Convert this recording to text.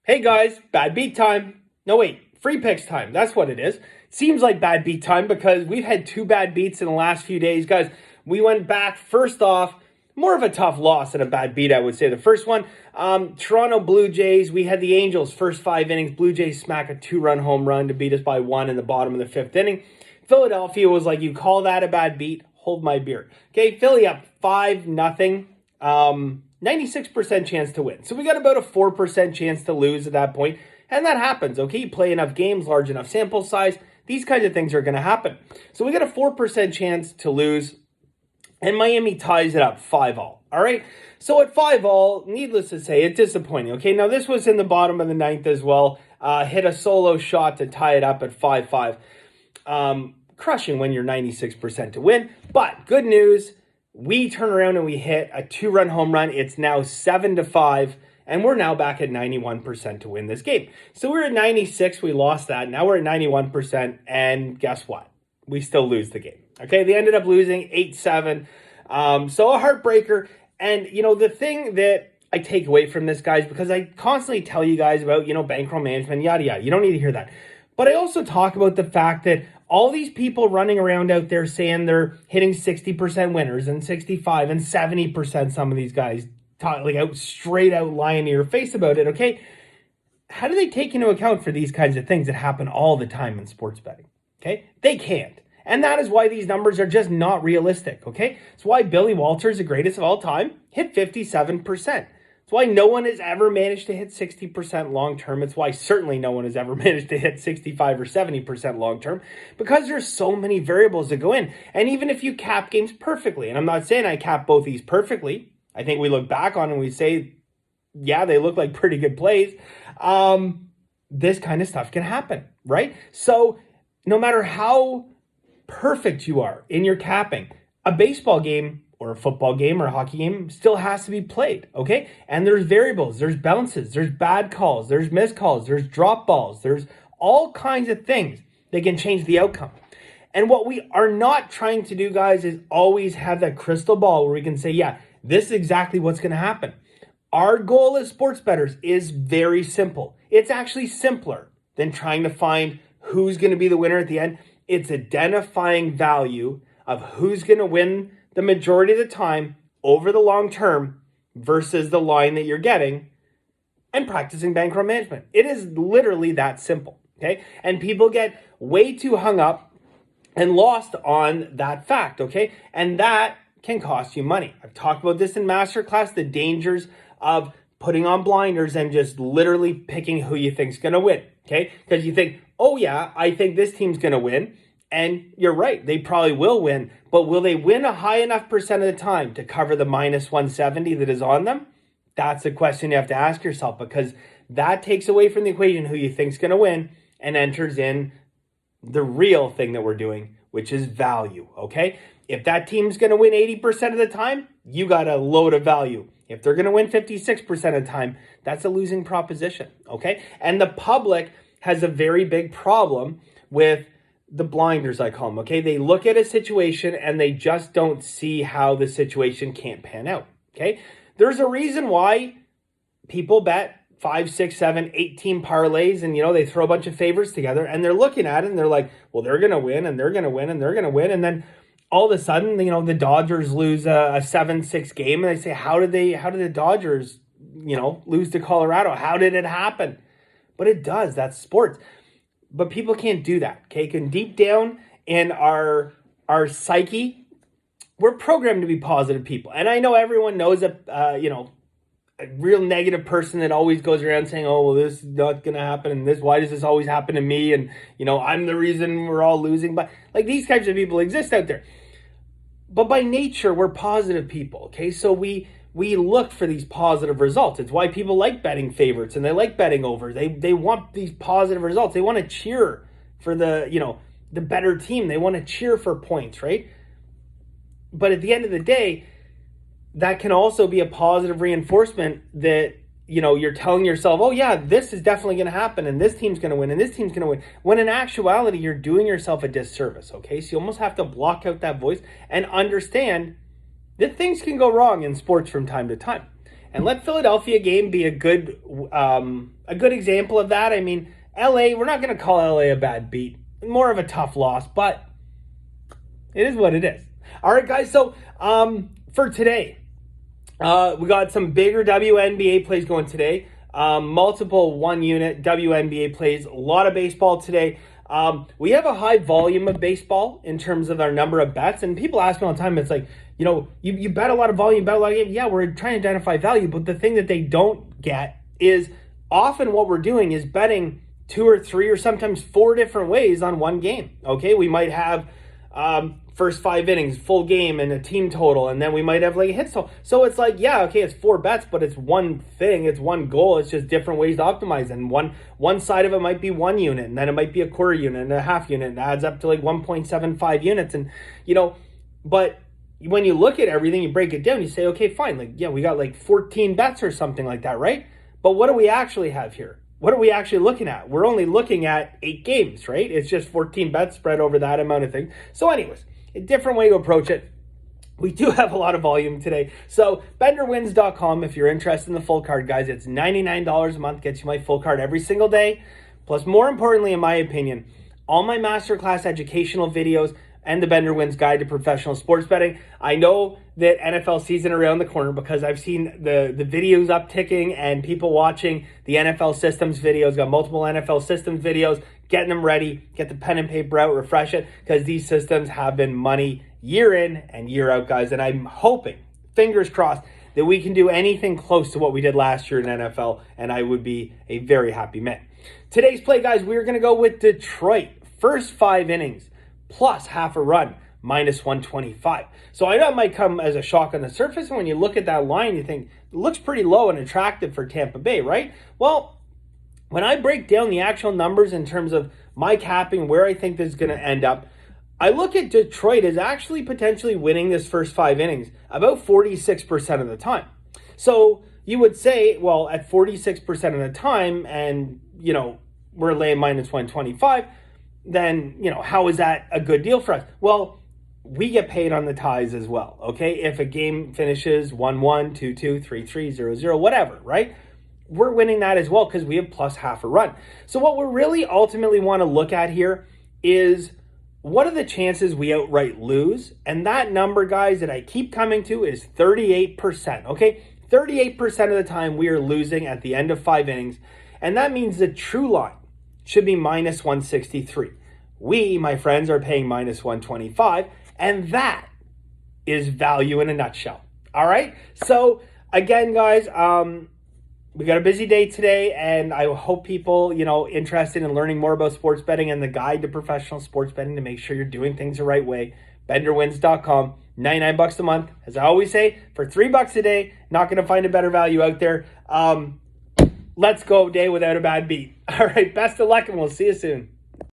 Hey guys, bad beat time. No, wait, free picks time. That's what it is. Seems like bad beat time because we've had two bad beats in the last few days. Guys, we went back, first off, more of a tough loss than a bad beat, I would say. The first one, Toronto Blue Jays, we had the Angels first 5 innings. Blue Jays smack a 2-run home run to beat us by 1 in the bottom of the 5th inning. Philadelphia was like, you call that a bad beat? Hold my beer. Okay, Philly up 5-0. 96% chance to win. So we got about a 4% chance to lose at that point. And that happens, okay? You play enough games, large enough sample size, these kinds of things are going to happen. So we got a 4% chance to lose, and Miami ties it up 5-all. All right? So at 5-all, needless to say, it's disappointing, okay? Now, this was in the bottom of the 9th as well. Hit a solo shot to tie it up at 5-5. Crushing when you're 96% to win. But good news, we turn around and we hit a 2-run home run. It's now 7-5, and we're now back at 91% to win this game. So we're at 96, we lost that. Now we're at 91%, and guess what? We still lose the game. Okay, they ended up losing 8-7. So a heartbreaker. And, the thing that I take away from this, guys, because I constantly tell you guys about, bankroll management, yada, yada. You don't need to hear that. But I also talk about the fact that all these people running around out there saying they're hitting 60% winners and 65 and 70%, some of these guys talk like out straight out lying to your face about it, okay? How do they take into account for these kinds of things that happen all the time in sports betting? Okay? They can't. And that is why these numbers are just not realistic, okay? It's why Billy Walters, the greatest of all time, hit 57%. It's why no one has ever managed to hit 60% long-term. It's why certainly no one has ever managed to hit 65 or 70% long-term, because there's so many variables that go in. And even if you cap games perfectly, and I'm not saying I cap both these perfectly, I think we look back on and we say, yeah, they look like pretty good plays. This kind of stuff can happen, right? So no matter how perfect you are in your capping, a baseball game or a football game or a hockey game still has to be played, okay? And there's variables, there's bounces, there's bad calls, there's missed calls, there's drop balls, there's all kinds of things that can change the outcome. And what we are not trying to do, guys, is always have that crystal ball where we can say, yeah, this is exactly what's going to happen. Our goal as sports bettors is very simple. It's actually simpler than trying to find who's going to be the winner at the end. It's identifying value of who's going to win the majority of the time over the long term versus the line that you're getting, and practicing bankroll management. It is literally that simple, okay? And people get way too hung up and lost on that fact, okay? And that can cost you money. I've talked about this in masterclass, the dangers of putting on blinders and just literally picking who you think's going to win, okay? Because you think, oh yeah, I think this team's going to win. And you're right, they probably will win, but will they win a high enough percent of the time to cover the minus 170 that is on them? That's the question you have to ask yourself, because that takes away from the equation who you think's going to win and enters in the real thing that we're doing, which is value, okay? If that team's going to win 80% of the time, you got a load of value. If they're going to win 56% of the time, that's a losing proposition, okay? And the public has a very big problem with the blinders, I call them, okay? They look at a situation and they just don't see how the situation can't pan out, okay? There's a reason why people bet 5, 6, 7, 8 team parlays and, they throw a bunch of favorites together and they're looking at it and they're like, well, they're going to win and they're going to win and they're going to win. And then all of a sudden, the Dodgers lose a 7-6 game and they say, how did the Dodgers, lose to Colorado? How did it happen? But it does. That's sports. But people can't do that, okay? And deep down in our psyche, we're programmed to be positive people. And I know everyone knows a real negative person that always goes around saying, oh, well, this is not going to happen. And why does this always happen to me? And, I'm the reason we're all losing. But like these types of people exist out there. But by nature, we're positive people, okay? So we look for these positive results. It's why people like betting favorites and they like betting over. They want these positive results. They want to cheer for the better team. They want to cheer for points, right? But at the end of the day, that can also be a positive reinforcement that, you're telling yourself, oh yeah, this is definitely going to happen and this team's going to win and this team's going to win. When in actuality, you're doing yourself a disservice, okay? So you almost have to block out that voice and understand that things can go wrong in sports from time to time. And let Philadelphia game be a good example of that. I mean, LA, we're not going to call LA a bad beat, more of a tough loss, but it is what it is. All right, guys. So for today, we got some bigger WNBA plays going today. Multiple one-unit WNBA plays. A lot of baseball today. We have a high volume of baseball in terms of our number of bets. And people ask me all the time, it's like, you bet a lot of volume, bet a lot of games. Yeah, we're trying to identify value. But the thing that they don't get is often what we're doing is betting 2 or 3 or sometimes 4 different ways on one game. Okay, we might have first 5 innings, full game, and a team total, and then we might have like a hit total. So it's like, yeah, okay, it's 4 bets, but it's one thing, it's one goal. It's just different ways to optimize. And one side of it might be 1 unit, and then it might be a quarter unit and a half unit, and it adds up to like 1.75 units. And but when you look at everything, you break it down, you say, okay, fine, like, yeah, we got like 14 bets or something like that, right? But what do we actually have here? What are we actually looking at? We're only looking at 8 games, right? It's just 14 bets spread over that amount of things. So anyways, a different way to approach it. We do have a lot of volume today. So benderwins.com, if you're interested in the full card, guys, it's $99 a month, gets you my full card every single day. Plus, more importantly, in my opinion, all my masterclass educational videos and the Bender Wins Guide to Professional Sports Betting. I know that NFL season around the corner because I've seen the videos upticking and people watching the NFL systems videos, got multiple NFL systems videos, getting them ready, get the pen and paper out, refresh it, because these systems have been money year in and year out, guys. And I'm hoping, fingers crossed, that we can do anything close to what we did last year in NFL, and I would be a very happy man. Today's play, guys, we're going to go with Detroit. First 5 innings, plus half a run, minus 125. So I know it might come as a shock on the surface, and when you look at that line, you think, it looks pretty low and attractive for Tampa Bay, right? Well, when I break down the actual numbers in terms of my capping, where I think this is going to end up, I look at Detroit as actually potentially winning this first 5 innings about 46% of the time. So you would say, well, at 46% of the time, and, we're laying minus 125, then, how is that a good deal for us? Well, we get paid on the ties as well, okay? If a game finishes 1-1, 2-2, 3-3, 0-0, whatever, right? We're winning that as well because we have plus half a run. So what we really ultimately want to look at here is what are the chances we outright lose? And that number, guys, that I keep coming to is 38%, okay? 38% of the time we are losing at the end of 5 innings. And that means the true line should be minus 163. We, my friends, are paying minus 125. And that is value in a nutshell. All right? So again, guys, we got a busy day today, and I hope people, interested in learning more about sports betting and the guide to professional sports betting to make sure you're doing things the right way. BenderWins.com, $99 a month. As I always say, for $3 a day, not going to find a better value out there. Let's go day without a bad beat. All right, best of luck, and we'll see you soon.